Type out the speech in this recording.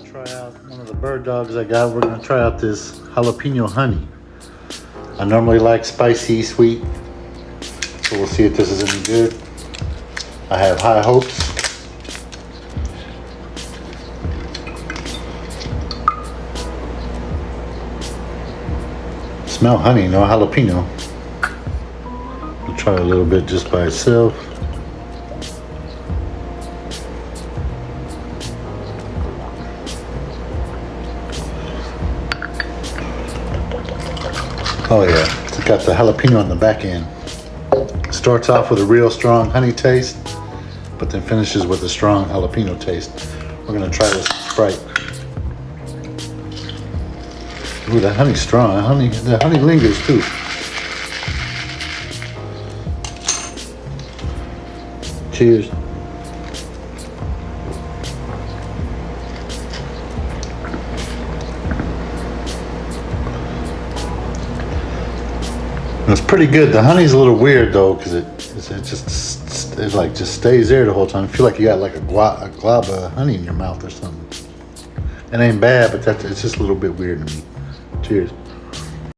Try out one of the bird dogs I got. We're gonna try out this jalapeno honey. I normally like spicy, sweet, so we'll see if this is any good. I have high hopes. Smell honey, no jalapeno. We'll try a little bit just by itself. Oh yeah, it's got the jalapeno on the back end. Starts off with a real strong honey taste, but then finishes with a strong jalapeno taste. We're gonna try this Sprite. Ooh, that honey's strong. The honey lingers too. Cheers. It's pretty good. The honey's a little weird though, because it just stays there the whole time. I feel like you got like a glob of honey in your mouth or something. It ain't bad, but it's just a little bit weird to me. Cheers.